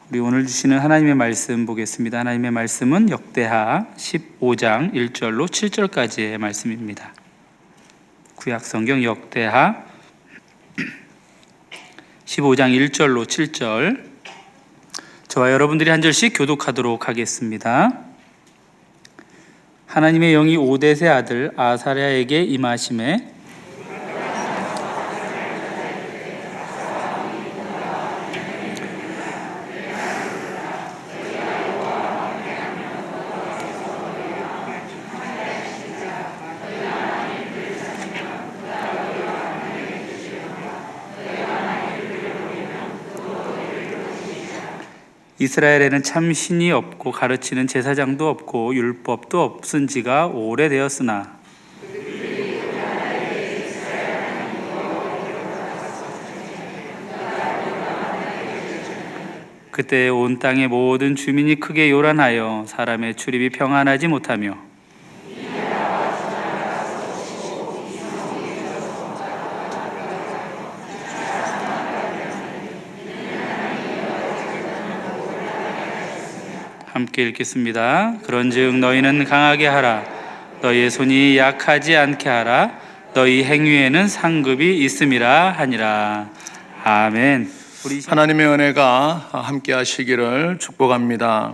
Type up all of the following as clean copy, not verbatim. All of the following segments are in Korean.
우리 오늘 주시는 하나님의 말씀 보겠습니다. 하나님의 말씀은 역대하 15장 1절로 7절까지의 말씀입니다. 구약성경 역대하 15장 1절로 7절, 저와 여러분들이 한 절씩 교독하도록 하겠습니다. 하나님의 영이 오뎃의 아들 아사랴에게 임하심에 이스라엘에는 참 신이 없고 가르치는 제사장도 없고 율법도 없은 지가 오래되었으나 그때 온 땅의 모든 주민이 크게 요란하여 사람의 출입이 평안하지 못하며 함께 읽겠습니다. 그런즉 너희는 강하게 하라. 너희의 손이 약하지 않게 하라. 너희 행위에는 상급이 있음이라 하니라. 아멘. 하나님의 은혜가 함께 하시기를 축복합니다.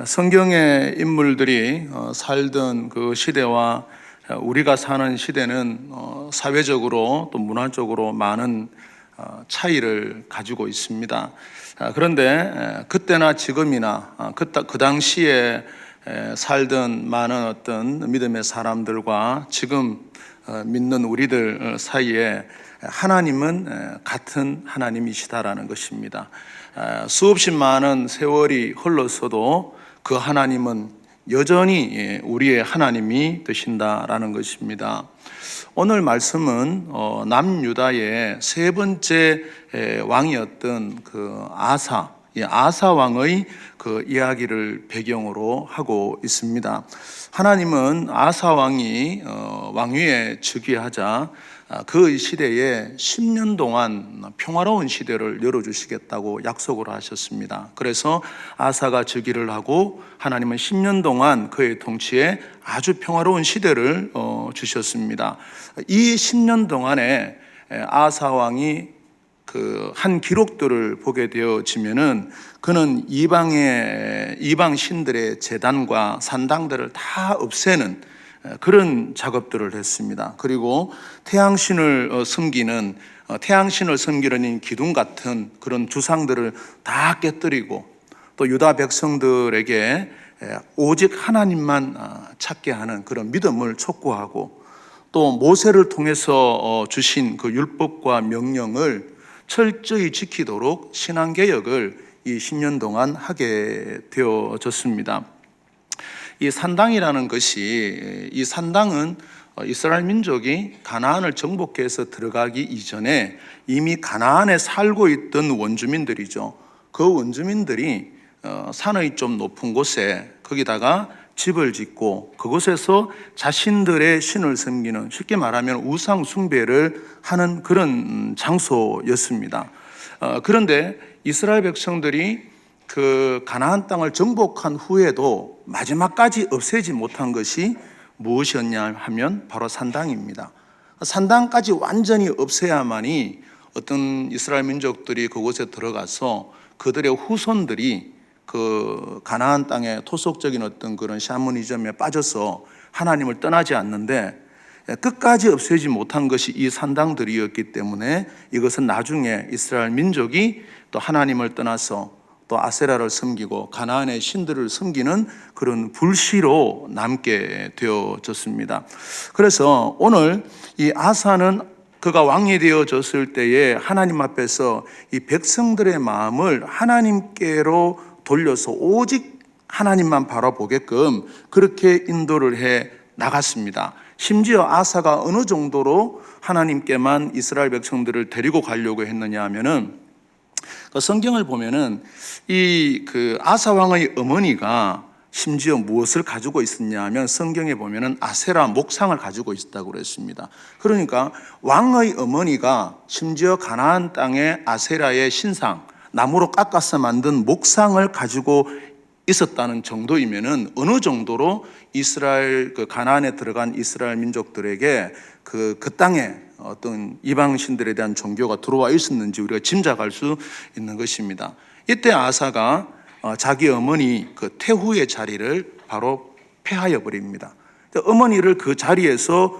성경의 인물들이 살던 그 시대와 우리가 사는 시대는 사회적으로 또 문화적으로 많은 차이를 가지고 있습니다. 그런데 그때나 지금이나 그 당시에 살던 많은 어떤 믿음의 사람들과 지금 믿는 우리들 사이에 하나님은 같은 하나님이시다라는 것입니다. 수없이 많은 세월이 흘렀어도 그 하나님은 여전히 우리의 하나님이 되신다라는 것입니다. 오늘 말씀은 남유다의 세 번째 왕이었던 그 아사 왕의 그 이야기를 배경으로 하고 있습니다. 하나님은 아사 왕이 왕위에 즉위하자 그 시대에 10년 동안 평화로운 시대를 열어주시겠다고 약속을 하셨습니다. 그래서 아사가 즉위를 하고 하나님은 10년 동안 그의 통치에 아주 평화로운 시대를 주셨습니다. 이 10년 동안에 아사 왕이 그 한 기록들을 보게 되어지면은 그는 이방 신들의 제단과 산당들을 다 없애는 그런 작업들을 했습니다. 그리고 태양신을 섬기는 기둥 같은 그런 주상들을 다 깨뜨리고 또 유다 백성들에게 오직 하나님만 찾게 하는 그런 믿음을 촉구하고 또 모세를 통해서 주신 그 율법과 명령을 철저히 지키도록 신앙개혁을 이 10년 동안 하게 되어졌습니다. 이 산당이라는 것이, 이 산당은 이스라엘 민족이 가나안을 정복해서 들어가기 이전에 이미 가나안에 살고 있던 원주민들이죠. 그 원주민들이 산의 좀 높은 곳에 거기다가 집을 짓고 그곳에서 자신들의 신을 섬기는, 쉽게 말하면 우상 숭배를 하는 그런 장소였습니다. 그런데 이스라엘 백성들이 그 가나안 땅을 정복한 후에도 마지막까지 없애지 못한 것이 무엇이었냐 하면 바로 산당입니다. 산당까지 완전히 없애야만이 어떤 이스라엘 민족들이 그곳에 들어가서 그들의 후손들이 그 가나안 땅의 토속적인 어떤 그런 샤머니즘에 빠져서 하나님을 떠나지 않는데 끝까지 없애지 못한 것이 이 산당들이었기 때문에 이것은 나중에 이스라엘 민족이 또 하나님을 떠나서 또 아세라를 섬기고 가나안의 신들을 섬기는 그런 불씨로 남게 되어졌습니다. 그래서 오늘 이 아사는 그가 왕이 되어졌을 때에 하나님 앞에서 이 백성들의 마음을 하나님께로 돌려서 오직 하나님만 바라보게끔 그렇게 인도를 해 나갔습니다. 심지어 아사가 어느 정도로 하나님께만 이스라엘 백성들을 데리고 가려고 했느냐 하면은 그 성경을 보면은 이 그 아사 왕의 어머니가 심지어 무엇을 가지고 있었냐 하면 성경에 보면은 아세라 목상을 가지고 있었다고 그랬습니다. 그러니까 왕의 어머니가 심지어 가나안 땅의 아세라의 신상, 나무로 깎아서 만든 목상을 가지고 있었다는 정도이면은 어느 정도로 이스라엘 그 가나안에 들어간 이스라엘 민족들에게 그 땅에 어떤 이방 신들에 대한 종교가 들어와 있었는지 우리가 짐작할 수 있는 것입니다. 이때 아사가 자기 어머니 그 태후의 자리를 바로 폐하여 버립니다. 어머니를 그 자리에서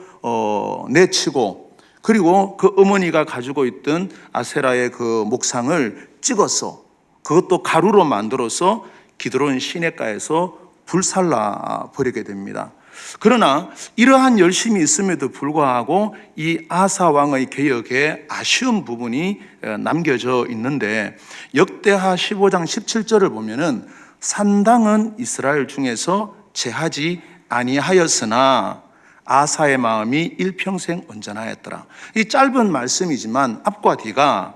내치고, 그리고 그 어머니가 가지고 있던 아세라의 그 목상을 찍어서 그것도 가루로 만들어서 기드론 시내가에서 불살라 버리게 됩니다. 그러나 이러한 열심이 있음에도 불구하고 이 아사 왕의 개혁에 아쉬운 부분이 남겨져 있는데, 역대하 15장 17절을 보면은 산당은 이스라엘 중에서 제하지 아니하였으나 아사의 마음이 일평생 온전하였더라. 이 짧은 말씀이지만 앞과 뒤가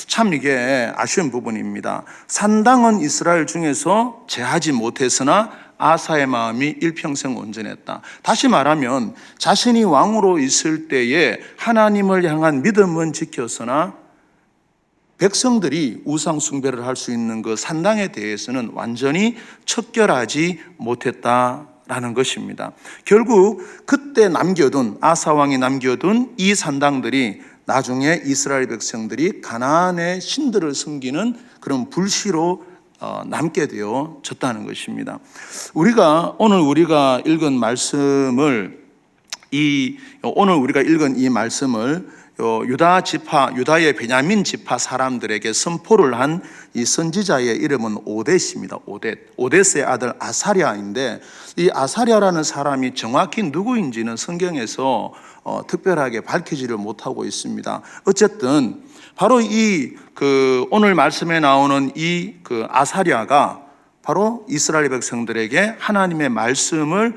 참 이게 아쉬운 부분입니다. 산당은 이스라엘 중에서 제하지 못했으나 아사의 마음이 일평생 온전했다. 다시 말하면 자신이 왕으로 있을 때에 하나님을 향한 믿음은 지켰으나 백성들이 우상 숭배를 할 수 있는 그 산당에 대해서는 완전히 척결하지 못했다라는 것입니다. 결국 그때 남겨둔, 아사 왕이 남겨둔 이 산당들이 나중에 이스라엘 백성들이 가나안의 신들을 섬기는 그런 불씨로 남게 되어졌다는 것입니다. 오늘 우리가 읽은 이 말씀을 유다의 베냐민 지파 사람들에게 선포를 한 이 선지자의 이름은 오뎃입니다. 오뎃의 아들 아사랴인데, 이 아사랴라는 사람이 정확히 누구인지는 성경에서 특별하게 밝히지를 못하고 있습니다. 어쨌든 바로 오늘 말씀에 나오는 아사랴가 바로 이스라엘 백성들에게 하나님의 말씀을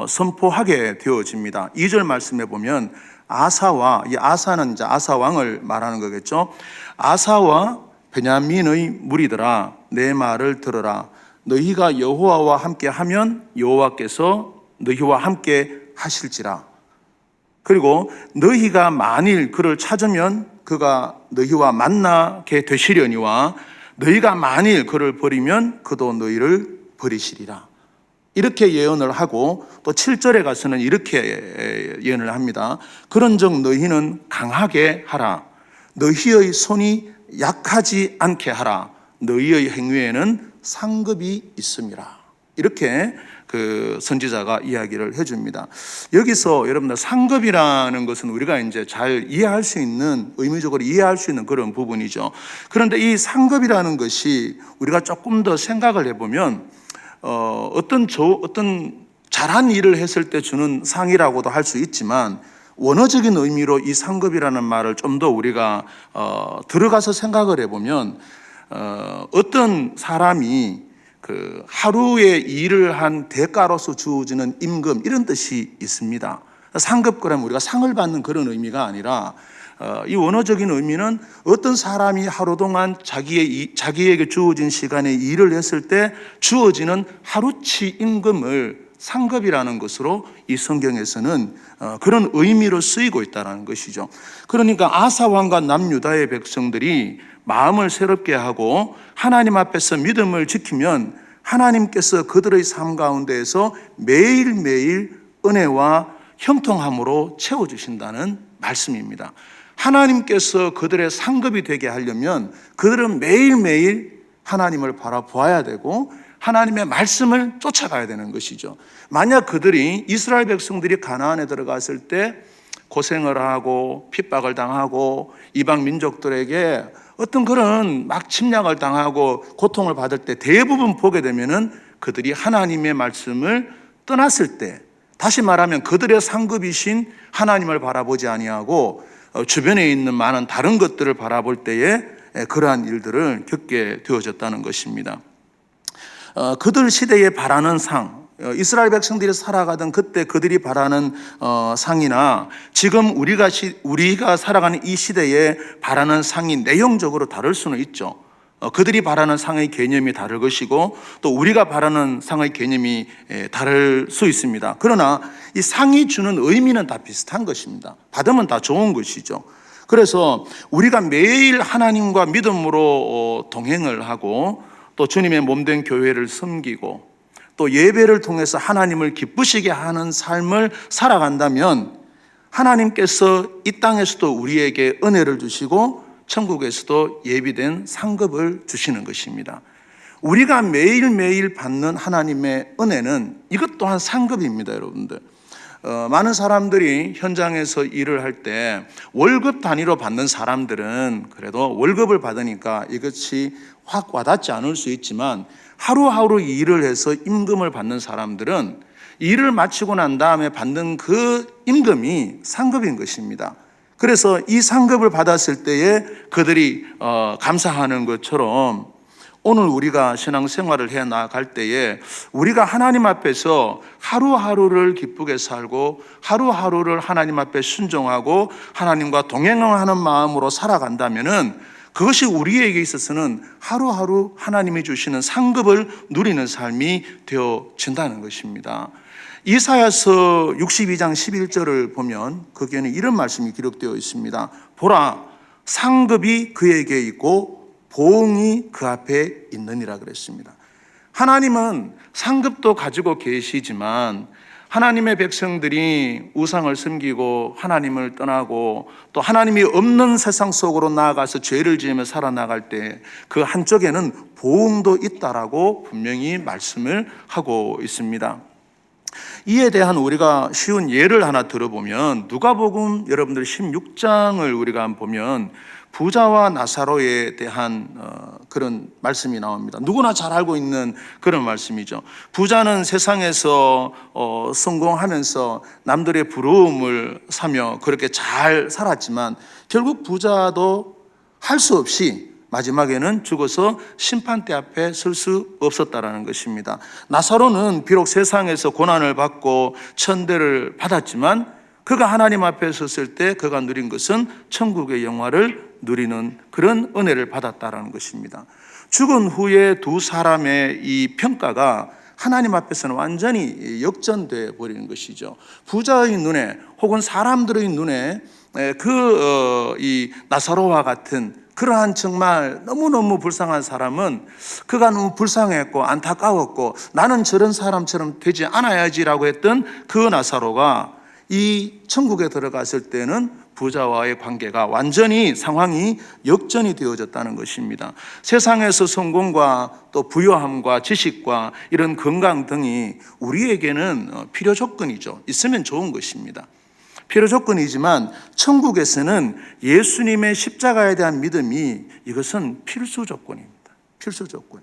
선포하게 되어집니다. 2절 말씀에 보면 아사는 이제 아사 왕을 말하는 거겠죠. 아사와 베냐민의 무리들아, 내 말을 들으라. 너희가 여호와와 함께 하면 여호와께서 너희와 함께 하실지라. 그리고 너희가 만일 그를 찾으면 그가 너희와 만나게 되시려니와 너희가 만일 그를 버리면 그도 너희를 버리시리라. 이렇게 예언을 하고, 또 7절에 가서는 이렇게 예언을 합니다. 그런즉 너희는 강하게 하라. 너희의 손이 약하지 않게 하라. 너희의 행위에는 상급이 있음이라. 이렇게 그 선지자가 이야기를 해줍니다. 여기서 여러분들 상급이라는 것은 우리가 이제 잘 이해할 수 있는, 의미적으로 이해할 수 있는 그런 부분이죠. 그런데 이 상급이라는 것이 우리가 조금 더 생각을 해보면 어떤 잘한 일을 했을 때 주는 상이라고도 할 수 있지만, 원어적인 의미로 이 상급이라는 말을 좀 더 우리가 들어가서 생각을 해보면 어떤 사람이 그 하루에 일을 한 대가로서 주어지는 임금, 이런 뜻이 있습니다. 상급 그러면 우리가 상을 받는 그런 의미가 아니라 이 원어적인 의미는 어떤 사람이 하루 동안 자기에게 주어진 시간에 일을 했을 때 주어지는 하루치 임금을 상급이라는 것으로 이 성경에서는 그런 의미로 쓰이고 있다는 것이죠. 그러니까 아사 왕과 남유다의 백성들이 마음을 새롭게 하고 하나님 앞에서 믿음을 지키면 하나님께서 그들의 삶 가운데에서 매일매일 은혜와 형통함으로 채워주신다는 말씀입니다. 하나님께서 그들의 상급이 되게 하려면 그들은 매일매일 하나님을 바라보아야 되고 하나님의 말씀을 쫓아가야 되는 것이죠. 만약 그들이, 이스라엘 백성들이 가나안에 들어갔을 때 고생을 하고 핍박을 당하고 이방 민족들에게 어떤 그런 막 침략을 당하고 고통을 받을 때 대부분 보게 되면은 그들이 하나님의 말씀을 떠났을 때, 다시 말하면 그들의 상급이신 하나님을 바라보지 아니하고 주변에 있는 많은 다른 것들을 바라볼 때에 그러한 일들을 겪게 되어졌다는 것입니다. 그들 시대에 바라는 상, 이스라엘 백성들이 살아가던 그때 그들이 바라는 상이나 지금 우리가 살아가는 이 시대에 바라는 상이 내용적으로 다를 수는 있죠. 그들이 바라는 상의 개념이 다를 것이고 또 우리가 바라는 상의 개념이 다를 수 있습니다. 그러나 이 상이 주는 의미는 다 비슷한 것입니다. 받으면 다 좋은 것이죠. 그래서 우리가 매일 하나님과 믿음으로 동행을 하고 또 주님의 몸된 교회를 섬기고 또 예배를 통해서 하나님을 기쁘시게 하는 삶을 살아간다면 하나님께서 이 땅에서도 우리에게 은혜를 주시고 천국에서도 예비된 상급을 주시는 것입니다. 우리가 매일매일 받는 하나님의 은혜는 이것 또한 상급입니다, 여러분들. 많은 사람들이 현장에서 일을 할 때 월급 단위로 받는 사람들은 그래도 월급을 받으니까 이것이 확 와닿지 않을 수 있지만 하루하루 일을 해서 임금을 받는 사람들은 일을 마치고 난 다음에 받는 그 임금이 상급인 것입니다. 그래서 이 상급을 받았을 때에 그들이 감사하는 것처럼 오늘 우리가 신앙생활을 해 나갈 때에 우리가 하나님 앞에서 하루하루를 기쁘게 살고 하루하루를 하나님 앞에 순종하고 하나님과 동행하는 마음으로 살아간다면은 그것이 우리에게 있어서는 하루하루 하나님이 주시는 상급을 누리는 삶이 되어진다는 것입니다. 이사야서 62장 11절을 보면 거기에는 이런 말씀이 기록되어 있습니다. 보라, 상급이 그에게 있고 보응이 그 앞에 있느니라 그랬습니다. 하나님은 상급도 가지고 계시지만 하나님의 백성들이 우상을 섬기고 하나님을 떠나고 또 하나님이 없는 세상 속으로 나아가서 죄를 지으며 살아나갈 때 그 한쪽에는 보응도 있다라고 분명히 말씀을 하고 있습니다. 이에 대한 우리가 쉬운 예를 하나 들어보면 누가복음 여러분들 16장을 우리가 한번 보면 부자와 나사로에 대한 그런 말씀이 나옵니다. 누구나 잘 알고 있는 그런 말씀이죠. 부자는 세상에서 성공하면서 남들의 부러움을 사며 그렇게 잘 살았지만 결국 부자도 할 수 없이 마지막에는 죽어서 심판대 앞에 설 수 없었다라는 것입니다. 나사로는 비록 세상에서 고난을 받고 천대를 받았지만 그가 하나님 앞에 섰을 때 그가 누린 것은 천국의 영화를 누리는 그런 은혜를 받았다라는 것입니다. 죽은 후에 두 사람의 이 평가가 하나님 앞에서는 완전히 역전되어 버리는 것이죠. 부자의 눈에 혹은 사람들의 눈에 이 나사로와 같은 그러한 정말 너무너무 불쌍한 사람은 그가 너무 불쌍했고 안타까웠고 나는 저런 사람처럼 되지 않아야지라고 했던 그 나사로가 이 천국에 들어갔을 때는 부자와의 관계가 완전히 상황이 역전이 되어졌다는 것입니다. 세상에서 성공과 또 부유함과 지식과 이런 건강 등이 우리에게는 필요 조건이죠. 있으면 좋은 것입니다. 필요 조건이지만 천국에서는 예수님의 십자가에 대한 믿음이 이것은 필수 조건입니다. 필수 조건.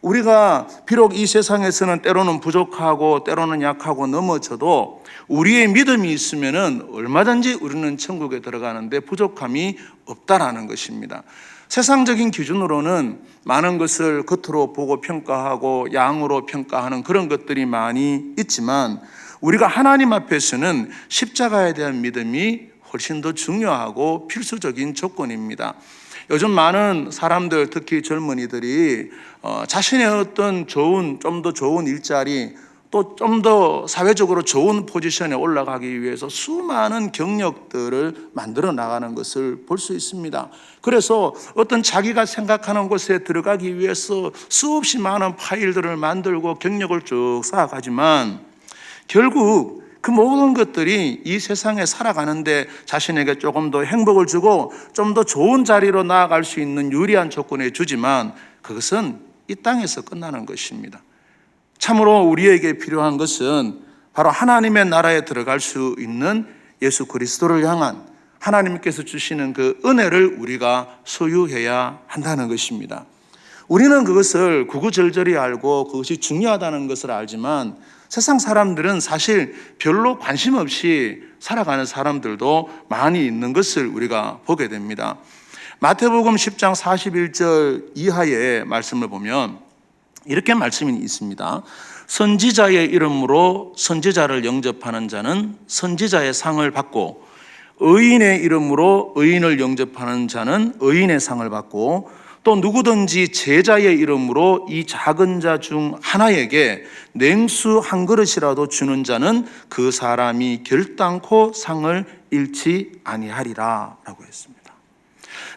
우리가 비록 이 세상에서는 때로는 부족하고 때로는 약하고 넘어져도 우리의 믿음이 있으면은 얼마든지 우리는 천국에 들어가는데 부족함이 없다라는 것입니다. 세상적인 기준으로는 많은 것을 겉으로 보고 평가하고 양으로 평가하는 그런 것들이 많이 있지만 우리가 하나님 앞에서는 십자가에 대한 믿음이 훨씬 더 중요하고 필수적인 조건입니다. 요즘 많은 사람들, 특히 젊은이들이 자신의 어떤 좀 더 좋은 일자리, 또 좀 더 사회적으로 좋은 포지션에 올라가기 위해서 수많은 경력들을 만들어 나가는 것을 볼 수 있습니다. 그래서 어떤 자기가 생각하는 곳에 들어가기 위해서 수없이 많은 파일들을 만들고 경력을 쭉 쌓아가지만 결국 그 모든 것들이 이 세상에 살아가는데 자신에게 조금 더 행복을 주고 좀 더 좋은 자리로 나아갈 수 있는 유리한 조건을 주지만 그것은 이 땅에서 끝나는 것입니다. 참으로 우리에게 필요한 것은 바로 하나님의 나라에 들어갈 수 있는 예수 그리스도를 향한 하나님께서 주시는 그 은혜를 우리가 소유해야 한다는 것입니다. 우리는 그것을 구구절절히 알고 그것이 중요하다는 것을 알지만 세상 사람들은 사실 별로 관심 없이 살아가는 사람들도 많이 있는 것을 우리가 보게 됩니다. 마태복음 10장 41절 이하의 말씀을 보면 이렇게 말씀이 있습니다. 선지자의 이름으로 선지자를 영접하는 자는 선지자의 상을 받고 의인의 이름으로 의인을 영접하는 자는 의인의 상을 받고 또 누구든지 제자의 이름으로 이 작은 자 중 하나에게 냉수 한 그릇이라도 주는 자는 그 사람이 결단코 상을 잃지 아니하리라 라고 했습니다.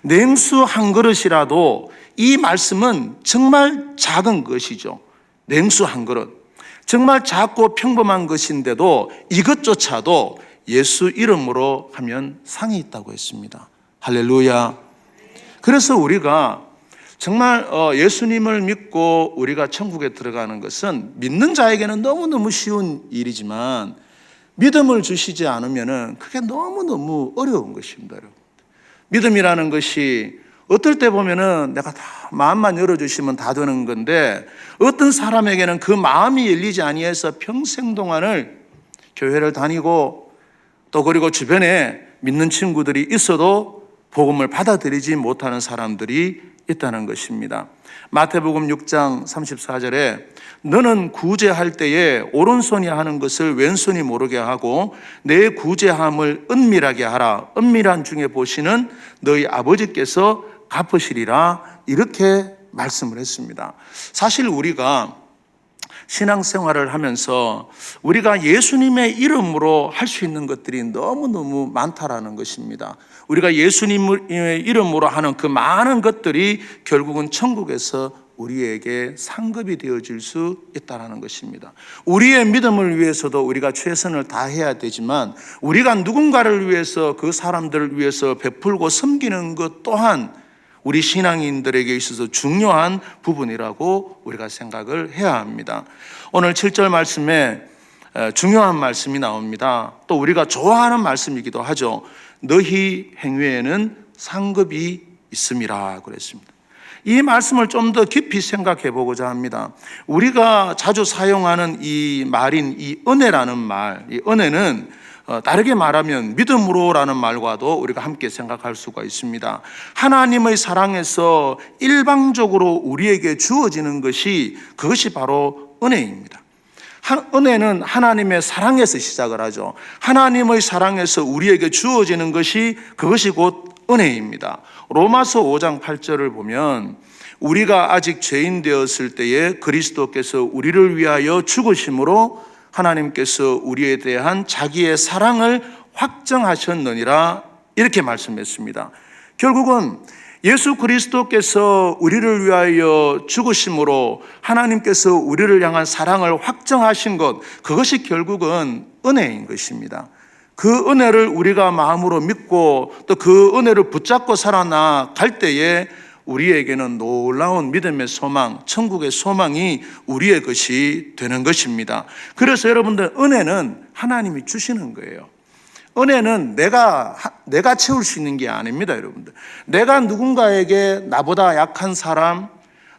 냉수 한 그릇이라도 이 말씀은 정말 작은 것이죠. 냉수 한 그릇. 정말 작고 평범한 것인데도 이것조차도 예수 이름으로 하면 상이 있다고 했습니다. 할렐루야. 그래서 우리가 정말 예수님을 믿고 우리가 천국에 들어가는 것은 믿는 자에게는 너무너무 쉬운 일이지만 믿음을 주시지 않으면 그게 너무너무 어려운 것입니다. 여러분. 믿음이라는 것이 어떨 때 보면은 내가 다 마음만 열어주시면 다 되는 건데 어떤 사람에게는 그 마음이 열리지 아니해서 평생 동안을 교회를 다니고 또 그리고 주변에 믿는 친구들이 있어도 복음을 받아들이지 못하는 사람들이 있다는 것입니다. 마태복음 6장 34절에 너는 구제할 때에 오른손이 하는 것을 왼손이 모르게 하고 내 구제함을 은밀하게 하라. 은밀한 중에 보시는 너희 아버지께서 갚으시리라. 이렇게 말씀을 했습니다. 사실 우리가 신앙생활을 하면서 우리가 예수님의 이름으로 할 수 있는 것들이 너무너무 많다라는 것입니다. 우리가 예수님의 이름으로 하는 그 많은 것들이 결국은 천국에서 우리에게 상급이 되어질 수 있다는 것입니다. 우리의 믿음을 위해서도 우리가 최선을 다해야 되지만 우리가 누군가를 위해서 그 사람들을 위해서 베풀고 섬기는 것 또한 우리 신앙인들에게 있어서 중요한 부분이라고 우리가 생각을 해야 합니다. 오늘 7절 말씀에 중요한 말씀이 나옵니다. 또 우리가 좋아하는 말씀이기도 하죠. 너희 행위에는 상급이 있음이라 그랬습니다. 이 말씀을 좀 더 깊이 생각해 보고자 합니다. 우리가 자주 사용하는 이 말인 이 은혜라는 말, 이 은혜는 다르게 말하면 믿음으로라는 말과도 우리가 함께 생각할 수가 있습니다. 하나님의 사랑에서 일방적으로 우리에게 주어지는 것이 그것이 바로 은혜입니다. 은혜는 하나님의 사랑에서 시작을 하죠. 하나님의 사랑에서 우리에게 주어지는 것이 그것이 곧 은혜입니다. 로마서 5장 8절을 보면 우리가 아직 죄인 되었을 때에 그리스도께서 우리를 위하여 죽으심으로 하나님께서 우리에 대한 자기의 사랑을 확정하셨느니라 이렇게 말씀했습니다. 결국은 예수 그리스도께서 우리를 위하여 죽으심으로 하나님께서 우리를 향한 사랑을 확정하신 것, 그것이 결국은 은혜인 것입니다. 그 은혜를 우리가 마음으로 믿고 또 그 은혜를 붙잡고 살아나갈 때에 우리에게는 놀라운 믿음의 소망, 천국의 소망이 우리의 것이 되는 것입니다. 그래서 여러분들 은혜는 하나님이 주시는 거예요. 은혜는 내가 채울 수 있는 게 아닙니다, 여러분들. 내가 누군가에게 나보다 약한 사람,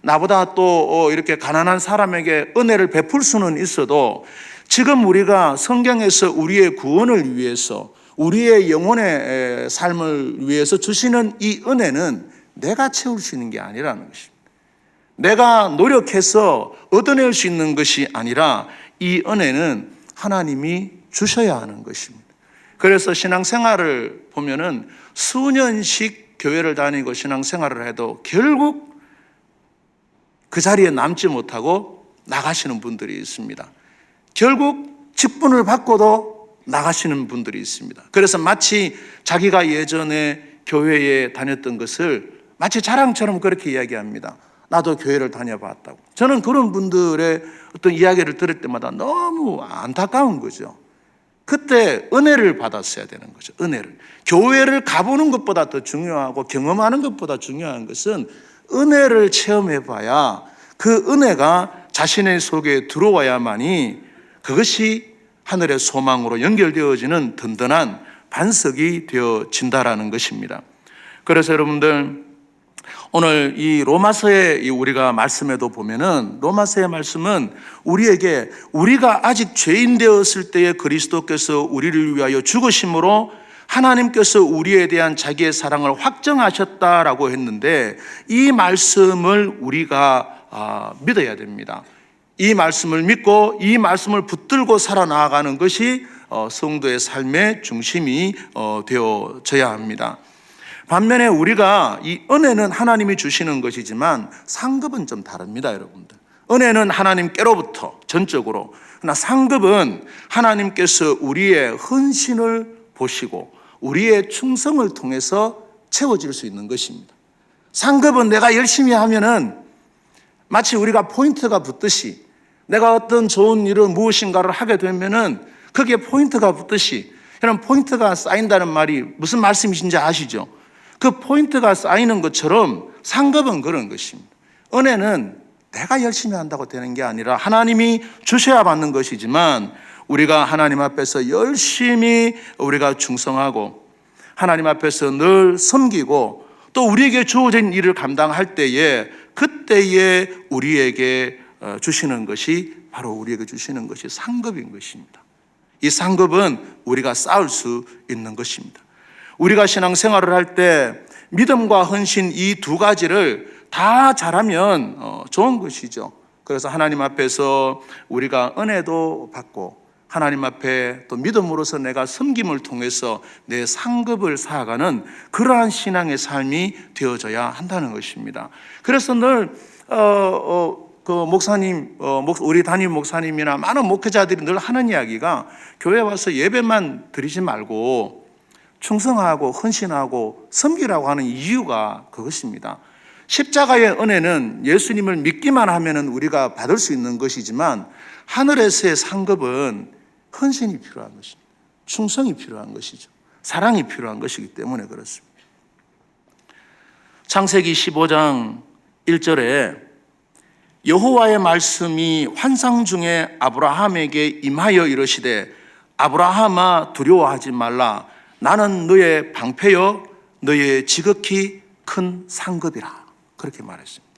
나보다 또 이렇게 가난한 사람에게 은혜를 베풀 수는 있어도 지금 우리가 성경에서 우리의 구원을 위해서 우리의 영혼의 삶을 위해서 주시는 이 은혜는 내가 채울 수 있는 게 아니라는 것입니다. 내가 노력해서 얻어낼 수 있는 것이 아니라 이 은혜는 하나님이 주셔야 하는 것입니다. 그래서 신앙생활을 보면은 수년씩 교회를 다니고 신앙생활을 해도 결국 그 자리에 남지 못하고 나가시는 분들이 있습니다. 결국 직분을 받고도 나가시는 분들이 있습니다. 그래서 마치 자기가 예전에 교회에 다녔던 것을 마치 자랑처럼 그렇게 이야기합니다. 나도 교회를 다녀봤다고. 저는 그런 분들의 어떤 이야기를 들을 때마다 너무 안타까운 거죠. 그때 은혜를 받았어야 되는 거죠. 은혜를. 교회를 가보는 것보다 더 중요하고 경험하는 것보다 중요한 것은 은혜를 체험해봐야 그 은혜가 자신의 속에 들어와야만이 그것이 하늘의 소망으로 연결되어지는 든든한 반석이 되어진다라는 것입니다. 그래서 여러분들 오늘 이 로마서의 우리가 말씀에도 보면은 로마서의 말씀은 우리에게 우리가 아직 죄인 되었을 때에 그리스도께서 우리를 위하여 죽으심으로 하나님께서 우리에 대한 자기의 사랑을 확정하셨다라고 했는데 이 말씀을 우리가 믿어야 됩니다. 이 말씀을 믿고 이 말씀을 붙들고 살아나가는 것이 성도의 삶의 중심이 되어져야 합니다. 반면에 우리가 이 은혜는 하나님이 주시는 것이지만 상급은 좀 다릅니다, 여러분들. 은혜는 하나님께로부터 전적으로, 그러나 상급은 하나님께서 우리의 헌신을 보시고 우리의 충성을 통해서 채워질 수 있는 것입니다. 상급은 내가 열심히 하면은 마치 우리가 포인트가 붙듯이, 내가 어떤 좋은 일을 무엇인가를 하게 되면은 거기에 포인트가 붙듯이, 여러분 포인트가 쌓인다는 말이 무슨 말씀이신지 아시죠? 그 포인트가 쌓이는 것처럼 상급은 그런 것입니다. 은혜는 내가 열심히 한다고 되는 게 아니라 하나님이 주셔야 받는 것이지만, 우리가 하나님 앞에서 열심히 우리가 충성하고 하나님 앞에서 늘 섬기고 또 우리에게 주어진 일을 감당할 때에, 그때에 우리에게 주시는 것이, 바로 우리에게 주시는 것이 상급인 것입니다. 이 상급은 우리가 쌓을 수 있는 것입니다. 우리가 신앙생활을 할 때 믿음과 헌신 이 두 가지를 다 잘하면 좋은 것이죠. 그래서 하나님 앞에서 우리가 은혜도 받고 하나님 앞에 또 믿음으로서 내가 섬김을 통해서 내 상급을 쌓아가는 그러한 신앙의 삶이 되어져야 한다는 것입니다. 그래서 늘 그 목사님, 우리 담임 목사님이나 많은 목회자들이 늘 하는 이야기가, 교회 와서 예배만 드리지 말고 충성하고 헌신하고 섬기라고 하는 이유가 그것입니다. 십자가의 은혜는 예수님을 믿기만 하면 우리가 받을 수 있는 것이지만, 하늘에서의 상급은 헌신이 필요한 것입니다. 충성이 필요한 것이죠. 사랑이 필요한 것이기 때문에 그렇습니다. 창세기 15장 1절에 여호와의 말씀이 환상 중에 아브라함에게 임하여 이르시되, 아브라함아 두려워하지 말라. 나는 너의 방패여 너의 지극히 큰 상급이라. 그렇게 말했습니다.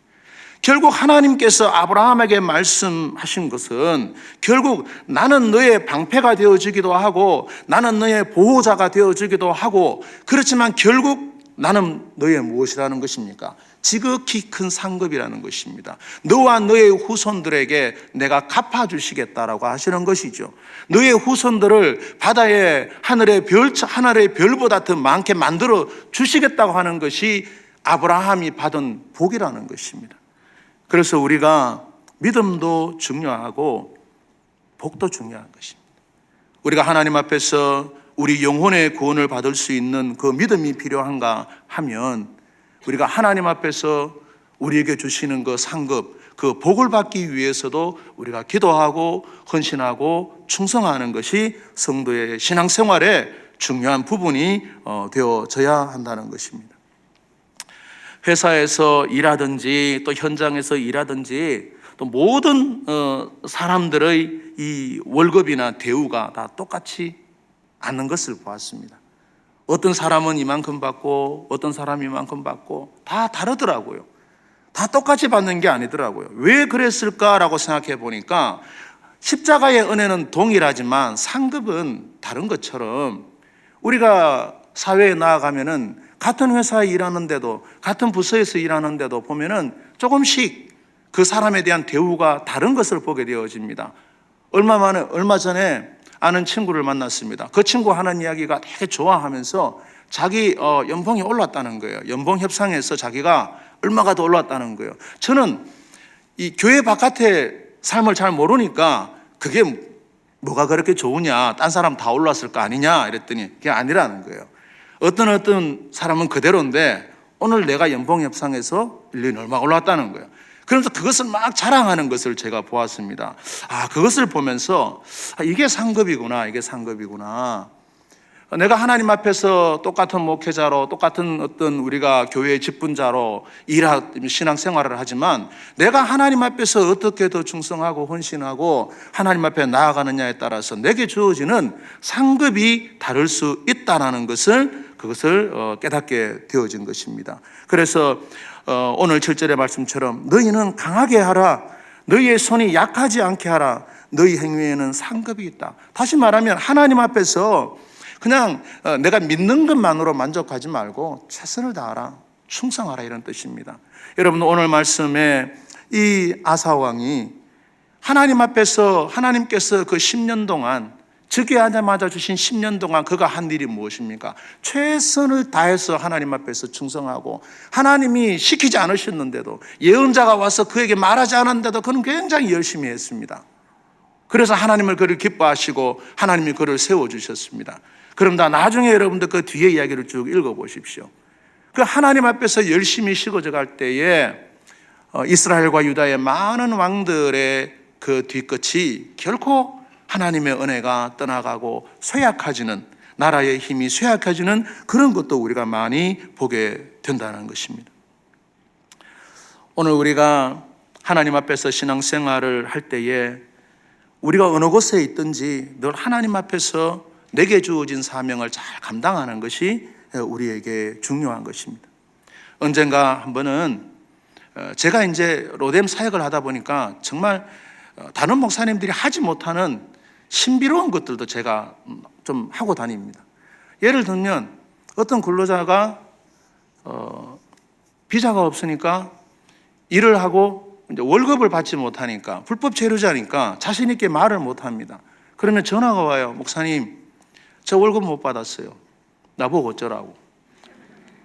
결국 하나님께서 아브라함에게 말씀하신 것은, 결국 나는 너의 방패가 되어주기도 하고 나는 너의 보호자가 되어주기도 하고, 그렇지만 결국 나는 너의 무엇이라는 것입니까? 지극히 큰 상급이라는 것입니다. 너와 너의 후손들에게 내가 갚아주시겠다라고 하시는 것이죠. 너의 후손들을 바다의 하늘의 별보다 더 많게 만들어 주시겠다고 하는 것이 아브라함이 받은 복이라는 것입니다. 그래서 우리가 믿음도 중요하고 복도 중요한 것입니다. 우리가 하나님 앞에서 우리 영혼의 구원을 받을 수 있는 그 믿음이 필요한가 하면, 우리가 하나님 앞에서 우리에게 주시는 그 상급, 그 복을 받기 위해서도 우리가 기도하고 헌신하고 충성하는 것이 성도의 신앙생활의 중요한 부분이 되어져야 한다는 것입니다. 회사에서 일하든지 또 현장에서 일하든지 또 모든 사람들의 이 월급이나 대우가 다 똑같이 않는 것을 보았습니다. 어떤 사람은 이만큼 받고 어떤 사람이 이만큼 받고 다 다르더라고요. 다 똑같이 받는 게 아니더라고요. 왜 그랬을까라고 생각해 보니까, 십자가의 은혜는 동일하지만 상급은 다른 것처럼, 우리가 사회에 나아가면은 같은 회사에 일하는데도, 같은 부서에서 일하는데도 보면은 조금씩 그 사람에 대한 대우가 다른 것을 보게 되어집니다. 얼마 전에 아는 친구를 만났습니다. 그 친구 하는 이야기가 되게 좋아하면서 자기 연봉이 올랐다는 거예요. 연봉 협상에서 자기가 얼마가 더 올랐다는 거예요. 저는 이 교회 바깥의 삶을 잘 모르니까 그게 뭐가 그렇게 좋으냐, 딴 사람 다 올랐을 거 아니냐 이랬더니 그게 아니라는 거예요. 어떤 사람은 그대로인데 오늘 내가 연봉 협상에서 1년에 얼마 올랐다는 거예요. 그러면서 그것을 막 자랑하는 것을 제가 보았습니다. 그것을 보면서 이게 상급이구나, 이게 상급이구나. 내가 하나님 앞에서 똑같은 목회자로, 똑같은 어떤 우리가 교회의 직분자로 신앙생활을 하지만, 내가 하나님 앞에서 어떻게 더 충성하고 헌신하고 하나님 앞에 나아가느냐에 따라서 내게 주어지는 상급이 다를 수 있다는 그것을 깨닫게 되어진 것입니다. 그래서 오늘 7절의 말씀처럼 너희는 강하게 하라, 너희의 손이 약하지 않게 하라, 너희 행위에는 상급이 있다. 다시 말하면 하나님 앞에서 그냥 내가 믿는 것만으로 만족하지 말고 최선을 다하라, 충성하라, 이런 뜻입니다. 여러분, 오늘 말씀에 이 아사왕이 하나님 앞에서, 하나님께서 그 10년 동안, 즉위하자마자 주신 10년 동안 그가 한 일이 무엇입니까? 최선을 다해서 하나님 앞에서 충성하고, 하나님이 시키지 않으셨는데도, 예언자가 와서 그에게 말하지 않았는데도 그는 굉장히 열심히 했습니다. 그래서 하나님을 그를 기뻐하시고 하나님이 그를 세워주셨습니다. 그럼 나중에 여러분들 그 뒤에 이야기를 쭉 읽어보십시오. 그 하나님 앞에서 열심히 식어져 갈 때에 이스라엘과 유다의 많은 왕들의 그 뒤끝이 결코 하나님의 은혜가 떠나가고 쇠약해지는, 나라의 힘이 쇠약해지는 그런 것도 우리가 많이 보게 된다는 것입니다. 오늘 우리가 하나님 앞에서 신앙생활을 할 때에 우리가 어느 곳에 있든지 늘 하나님 앞에서 내게 주어진 사명을 잘 감당하는 것이 우리에게 중요한 것입니다. 언젠가 한 번은 제가 이제 로뎀 사역을 하다 보니까 정말 다른 목사님들이 하지 못하는 신비로운 것들도 제가 좀 하고 다닙니다. 예를 들면 어떤 근로자가 비자가 없으니까 일을 하고 이제 월급을 받지 못하니까, 불법 체류자니까 자신 있게 말을 못합니다. 그러면 전화가 와요. 목사님, 저 월급 못 받았어요. 나보고 어쩌라고.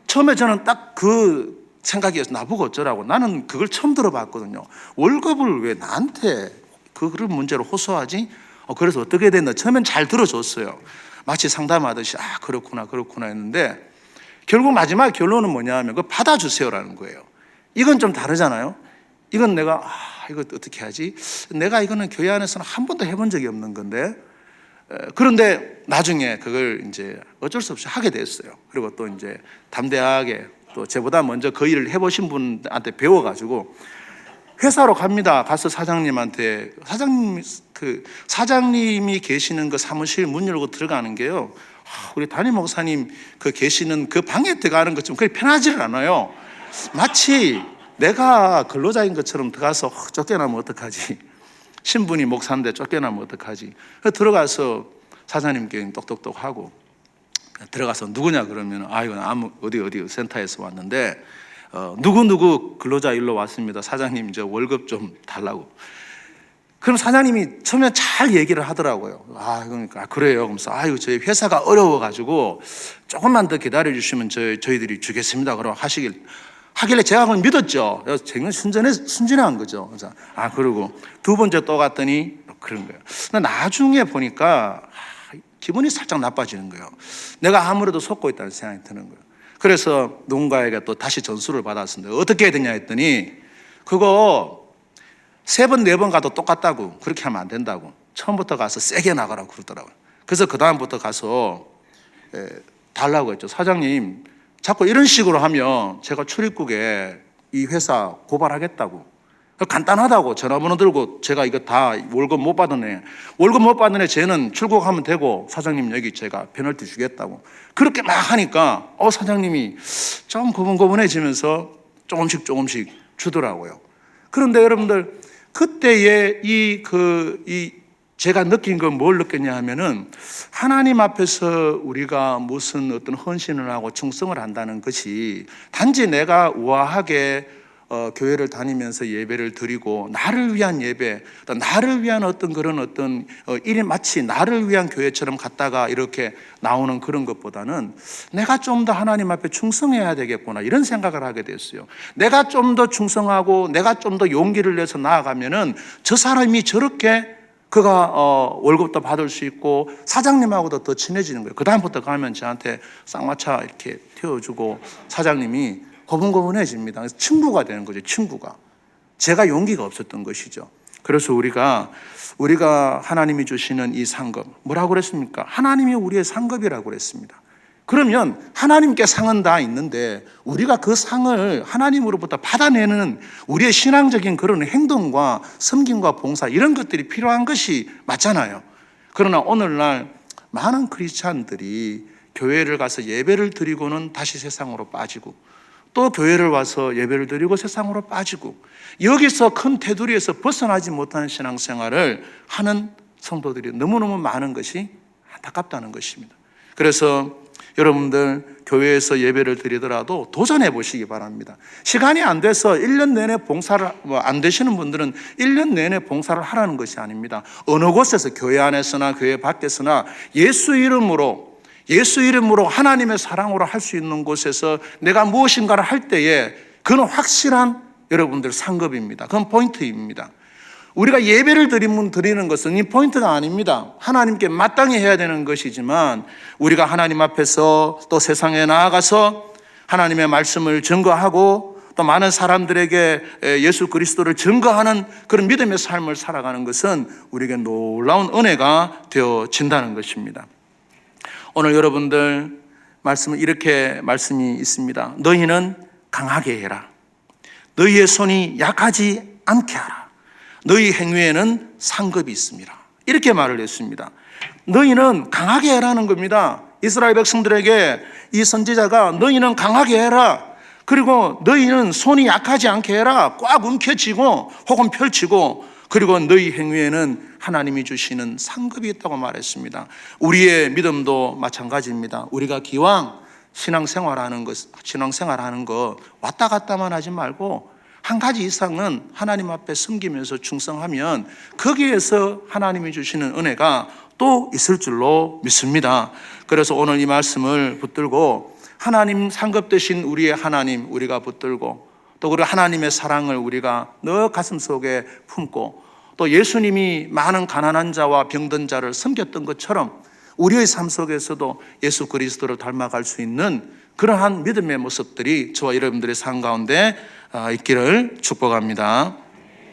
처음에 저는 딱 그 생각이었어요. 나보고 어쩌라고. 나는 그걸 처음 들어봤거든요. 월급을 왜 나한테 그런 문제로 호소하지? 그래서 어떻게 됐나. 처음엔 잘 들어줬어요. 마치 상담하듯이 그렇구나 했는데 결국 마지막 결론은 뭐냐 하면 그거 받아주세요라는 거예요. 이건 좀 다르잖아요. 이건 내가 이거 어떻게 하지? 내가 이거는 교회 안에서는 한 번도 해본 적이 없는 건데, 그런데 나중에 그걸 이제 어쩔 수 없이 하게 됐어요. 그리고 또 이제 담대하게 또 저보다 먼저 그 일을 해보신 분한테 배워가지고 회사로 갑니다. 가서 사장님한테, 사장님이 계시는 그 사무실 문 열고 들어가는 게요, 우리 담임 목사님 그 계시는 그 방에 들어가는 것좀 그렇게 편하지를 않아요. 마치 내가 근로자인 것처럼 들어가서 쫓겨나면 어떡하지? 신분이 목사인데 쫓겨나면 어떡하지? 들어가서 사장님께 똑똑똑하고 들어가서 누구냐 그러면 이건 어디 센터에서 왔는데 누구 근로자 일로 왔습니다. 사장님 저 월급 좀 달라고. 그럼 사장님이 처음에 잘 얘기를 하더라고요. 그러니까 그래요. 그러면서 저희 회사가 어려워가지고 조금만 더 기다려 주시면 저희들이 주겠습니다. 그러고 하길래 제가 그걸 믿었죠. 정말 순진한 거죠. 그래서 그러고 두 번째 또 갔더니 그런 거예요. 근데 나중에 보니까 기분이 살짝 나빠지는 거예요. 내가 아무래도 속고 있다는 생각이 드는 거예요. 그래서 누군가에게 또 다시 전수를 받았습니다. 어떻게 해야 되냐 했더니 그거 3번, 4번 가도 똑같다고, 그렇게 하면 안 된다고, 처음부터 가서 세게 나가라고 그러더라고요. 그래서 그 다음부터 가서 달라고 했죠. 사장님 자꾸 이런 식으로 하면 제가 출입국에 이 회사 고발하겠다고. 간단하다고. 전화번호 들고 제가 이거 다 월급 못 받은 애 쟤는 출국하면 되고 사장님 여기 제가 페널티 주겠다고. 그렇게 막 하니까 사장님이 좀 고분고분해지면서 조금씩 주더라고요. 그런데 여러분들 그때의 제가 느낀 건 뭘 느꼈냐 하면은 하나님 앞에서 우리가 무슨 어떤 헌신을 하고 충성을 한다는 것이 단지 내가 우아하게 교회를 다니면서 예배를 드리고 나를 위한 예배, 나를 위한 그런 일이 마치 나를 위한 교회처럼 갔다가 이렇게 나오는 그런 것보다는 내가 좀 더 하나님 앞에 충성해야 되겠구나, 이런 생각을 하게 됐어요. 내가 좀 더 충성하고 내가 좀 더 용기를 내서 나아가면은 저 사람이 저렇게 그가 월급도 받을 수 있고 사장님하고도 더 친해지는 거예요. 그 다음부터 가면 저한테 쌍화차 이렇게 태워주고 사장님이 고분고분해집니다. 그래서 친구가 되는 거죠. 친구가. 제가 용기가 없었던 것이죠. 그래서 우리가 하나님이 주시는 이 상급, 뭐라고 그랬습니까? 하나님이 우리의 상급이라고 그랬습니다. 그러면 하나님께 상은 다 있는데 우리가 그 상을 하나님으로부터 받아내는 우리의 신앙적인 그런 행동과 섬김과 봉사, 이런 것들이 필요한 것이 맞잖아요. 그러나 오늘날 많은 크리스찬들이 교회를 가서 예배를 드리고는 다시 세상으로 빠지고, 또 교회를 와서 예배를 드리고 세상으로 빠지고, 여기서 큰 테두리에서 벗어나지 못하는 신앙생활을 하는 성도들이 너무너무 많은 것이 안타깝다는 것입니다. 그래서 여러분들 교회에서 예배를 드리더라도 도전해 보시기 바랍니다. 시간이 안 돼서 1년 내내 봉사를 안 되시는 분들은 1년 내내 봉사를 하라는 것이 아닙니다. 어느 곳에서 교회 안에서나 교회 밖에서나 예수 이름으로 하나님의 사랑으로 할 수 있는 곳에서 내가 무엇인가를 할 때에 그건 확실한 여러분들 상급입니다. 그건 포인트입니다. 우리가 예배를 드리는 것은 이 포인트가 아닙니다. 하나님께 마땅히 해야 되는 것이지만 우리가 하나님 앞에서 또 세상에 나아가서 하나님의 말씀을 증거하고 또 많은 사람들에게 예수 그리스도를 증거하는 그런 믿음의 삶을 살아가는 것은 우리에게 놀라운 은혜가 되어진다는 것입니다. 오늘 여러분들 말씀은 이렇게 말씀이 있습니다. 너희는 강하게 해라. 너희의 손이 약하지 않게 하라. 너희 행위에는 상급이 있습니다. 이렇게 말을 했습니다. 너희는 강하게 해라는 겁니다. 이스라엘 백성들에게 이 선지자가 너희는 강하게 해라. 그리고 너희는 손이 약하지 않게 해라. 꽉 움켜쥐고 혹은 펼치고, 그리고 너희 행위에는 하나님이 주시는 상급이 있다고 말했습니다. 우리의 믿음도 마찬가지입니다. 우리가 기왕 신앙생활하는 거 왔다 갔다만 하지 말고 한 가지 이상은 하나님 앞에 섬기면서 충성하면 거기에서 하나님이 주시는 은혜가 또 있을 줄로 믿습니다. 그래서 오늘 이 말씀을 붙들고 하나님 상급 되신 우리의 하나님 우리가 붙들고, 또 우리 하나님의 사랑을 우리가 늘 가슴속에 품고, 또 예수님이 많은 가난한 자와 병든 자를 섬겼던 것처럼 우리의 삶 속에서도 예수 그리스도를 닮아갈 수 있는 그러한 믿음의 모습들이 저와 여러분들의 삶 가운데 있기를 축복합니다.